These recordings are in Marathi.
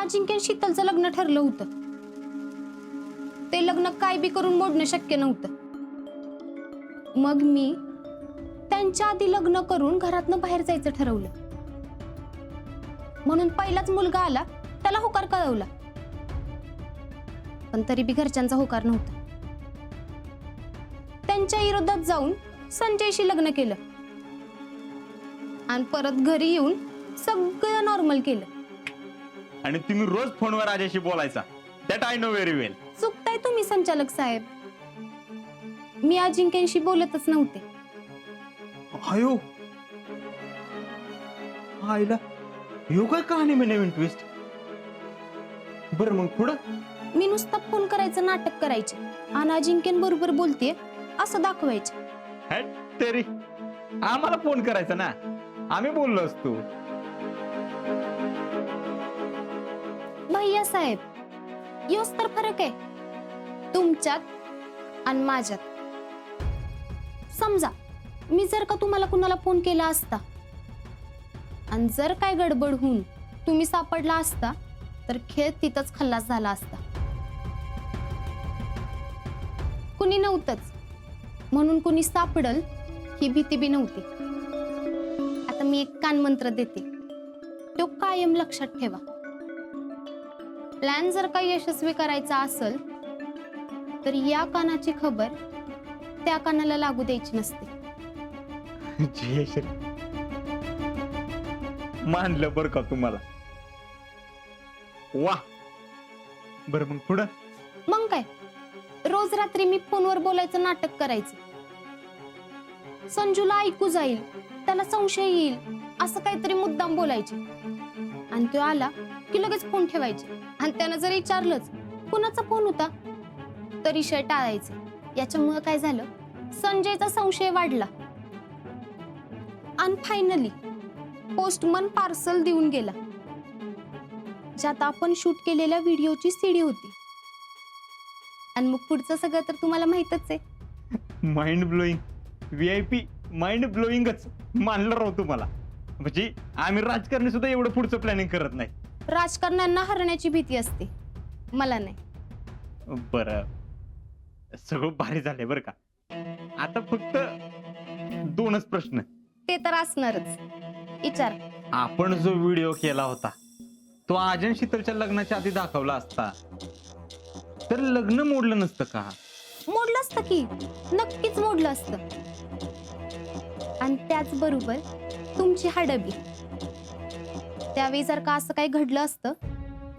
अजिंक्य आणि शीतलचं लग्न ठरलं होतं. ते लग्न काय बी करून मोडणं शक्य नव्हतं. मग मी त्यांच्या आधी लग्न करून घरातनं बाहेर जायचं ठरवलं. म्हणून पहिलाच मुलगा आला त्याला होकार कळवला, पण तरी बी घरच्यांचा होकार नव्हता. त्यांच्या विरोधात जाऊन संजयशी लग्न केलं आणि परत घरी येऊन सगळं नॉर्मल केलं. आणि तुम्ही रोज फोनवर राजाशी बोलायचा. दॅट आय नो व्हेरी वेल. चुकताय तुम्ही संचालक साहेब. मी अजिंक्यांशी बोलतच नव्हते. अयो आईला यो काय कहाणी मी नवीन ट्विस्ट. बरं मग पुढं? मी नुसता फोन करायचं नाटक करायचे आणि अजिंक्यन बरोबर बोलतेय असं दाखवायचे. हॅट तरी आम्हाला फोन करायचा ना, आम्ही बोललो असतो. भैया साहेब, योच तर फरक आहे तुमच्यात आणि माझ्यात. समजा मी जर का तुम्हाला कुणाला फोन केला असता आणि जर काय गडबड होऊन तुम्ही सापडला असता तर खेळ तिथंच खल्लास झाला असता. कुणी नव्हतंच म्हणून कुणी सापडल ही भीती बी नव्हती. आता मी एक कानमंत्र देते, तो कायम लक्षात ठेवा. प्लॅन जर का यशस्वी करायचा असेल तर या कानाची खबर त्या कानाला लागू द्यायची नसते. मानलं बरं का तुम्हाला. वा बरं मग पुढं? मग काय, रोज रात्री मी फोनवर बोलायचं नाटक करायचं. संजूला ऐकू जाईल, त्याला संशय येईल असं काहीतरी मुद्दाम बोलायचे आणि तो आला की लगेच फोन ठेवायचे आणि त्यानं जर विचारलंच कुणाचा फोन होता तर विषय टाळायचे. याच्यामुळे काय झालं, संजयचा संशय वाढला आणि फायनली पोस्टमन पार्सल देऊन गेला ज्यात आपण शूट केलेल्या व्हिडिओची सीडी होती. आणि मग पुढचं सगळं तर तुम्हाला माहितच आहे. Mind blowing. VIP माइंड ब्लोईंगच मानलं राहू तुम्हाला. म्हणजे आम्ही राजकारणी सुद्धा एवढं पुढचं प्लॅनिंग करत नाही. राजकारण्यांना हरण्याची भीती असते, मला नाही. बरं सगळं भारी झालंय बरं का. आता फक्त 2च प्रश्न. ते तर असणारच, विचार. आपण जो व्हिडिओ केला होता तो अजय शीतलच्या लग्नाच्या आधी दाखवला असता तर लग्न मोडलं नसतं का? मोडलं असतं की, नक्कीच मोडलं असतं. आणि त्याचबरोबर तुमची हाडबी. त्यावेळी जर का असं काही घडलं असतं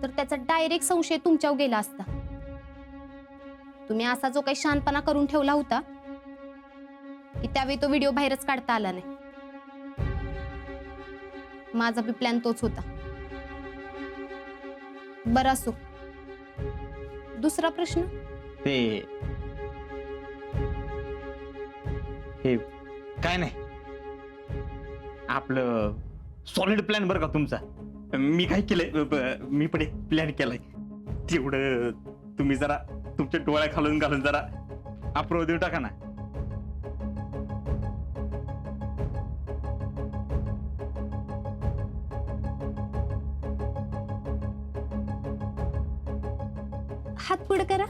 तर त्याचा डायरेक्ट संशय तुमच्यावर गेला असता. तुम्ही असा जो काही शांतपणा करून ठेवला होता की त्यावेळी तो व्हिडिओ बाहेरच काढता आला नाही. माझा बी प्लॅन तोच होता. बरं असो, दुसरा प्रश्न. ते काय नाही, आपलं सॉलिड प्लॅन बरं का तुमचा. मी काय केलंय, मी पण एक प्लॅन केलाय. तेवढं तुम्ही जरा तुमच्या डोळ्या खालून घालून जरा अप्रूव्ह देऊ टाका ना. हात पुढे करा.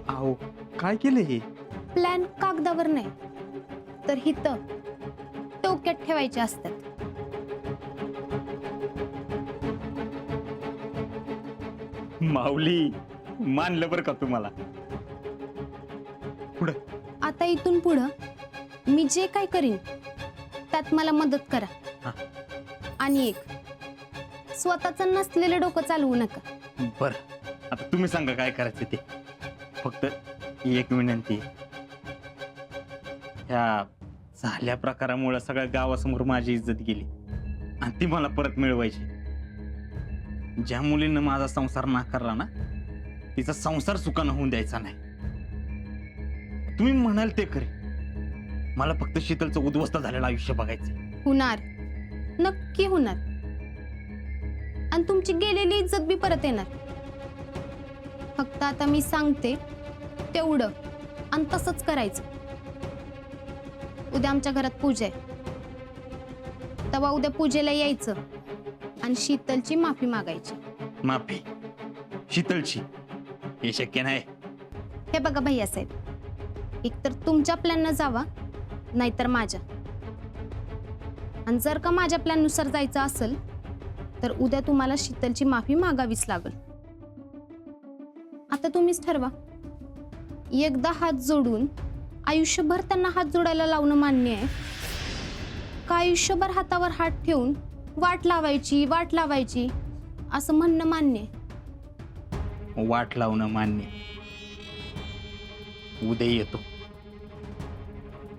अहो काय केलं हे? प्लॅन कागदावर नाही तर हिथं डोक्यात ठेवायचे असतात. माऊली मानलं बरं का तुम्हाला. पुढं? आता इथून पुढं मी जे काय करीन त्यात मला मदत करा. हा. आणि एक, स्वतःचं नसलेलं डोकं चालवू नका. बरं आता तुम्ही सांगा काय करायचं ते. फक्त एक विनंती, ह्या झाल्या प्रकारामुळे सगळ्या गावासमोर माझी इज्जत गेली आणि ती मला परत मिळवायची. ज्या मुलीनं माझा संसार नाकारला ना, तिचा संसार सुखानं होऊन द्यायचा नाही. तुम्ही म्हणाल ते खरे, मला फक्त शीतलचं उद्ध्वस्त झालेलं आयुष्य बघायचं. होणार, नक्की होणार. आणि तुमची गेलेली इज्जत बी परत येणार. फक्त आता मी सांगते तेवढं आणि तसंच करायचं. उद्या आमच्या घरात पूजा आहे. तेव्हा उद्या पूजेला यायचं आणि शीतलची माफी मागायची. माफी शीतलची? हे शक्य नाही. हे बघा भैया साहेब, एकतर तुमच्या प्लॅननं जावा नाहीतर माझ्या. आणि जर का माझ्या प्लॅननुसार जायचं असेल तर उद्या तुम्हाला शीतलची माफी मागावीच लागेल. आता तुम्हीच ठरवा. एकदा हात जोडून आयुष्यभर त्यांना हात जोडायला लावणं मान्य आहे का आयुष्यभर हातावर हात ठेवून वाट लावायची असं म्हणणं मान्य आहे? वाट लावणं मान्य. उद्या येतो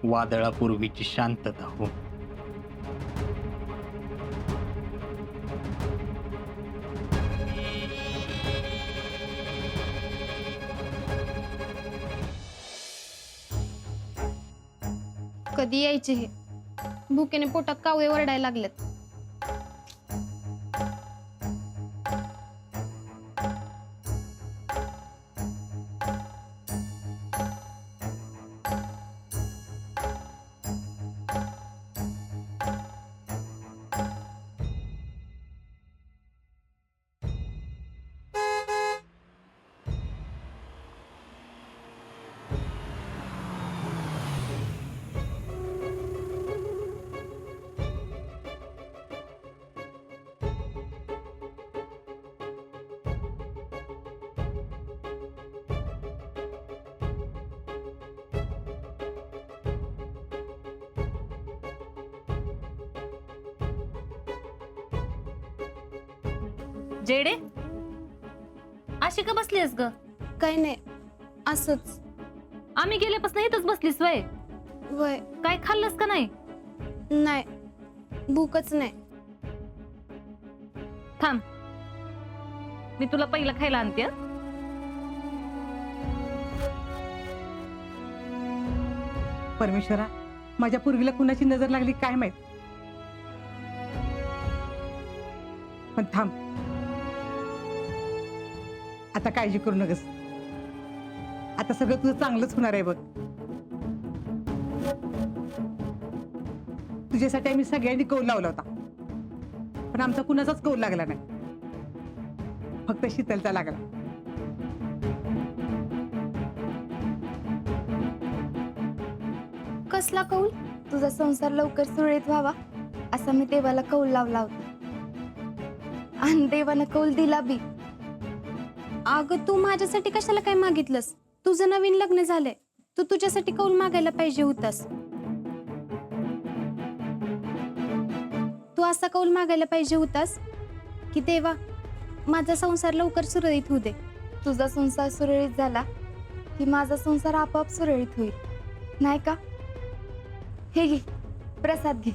वादळापूर्वीची शांतता हो. कधी यायचे हे? भुकेने पोटात कावळे वरडायला लागलेत. जेडे, अशी का बसलीस ग? काय नाही, असंच. आम्ही गेल्यापासून इथंच बसलीस वय? वय काय खाल्लंस का नाही? नाही, भूकच नाही. थांब, मी तुला पहिलं खायला आणते. परमेश्वरा, माझ्या पूर्वीला कुणाची नजर लागली काय माहित. पण थांब, आता काळजी करू नकस. आता सगळं तुझं चांगलंच होणार आहे बघ. तुझ्यासाठी आम्ही सगळ्यांनी कौल लावला होता, पण आमचा कुणाचाच कौल लागला नाही, फक्त शीतलचा लागला. कसला कौल? तुझा संसार लवकर सुरळीत व्हावा असा मी देवाला कौल लावला होता आणि देवानं कौल दिला बी. अगं तू माझ्यासाठी कशाला काय मागितलंस? तुझं नवीन लग्न झालंय, तू तुझ्यासाठी कौल मागायला पाहिजे होतास. तू असा कौल मागायला पाहिजे होतास की देवा माझा संसार लवकर सुरळीत होऊ दे. तुझा संसार सुरळीत झाला की माझा संसार आपोआप सुरळीत होईल, नाही का? हे घे प्रसाद घे.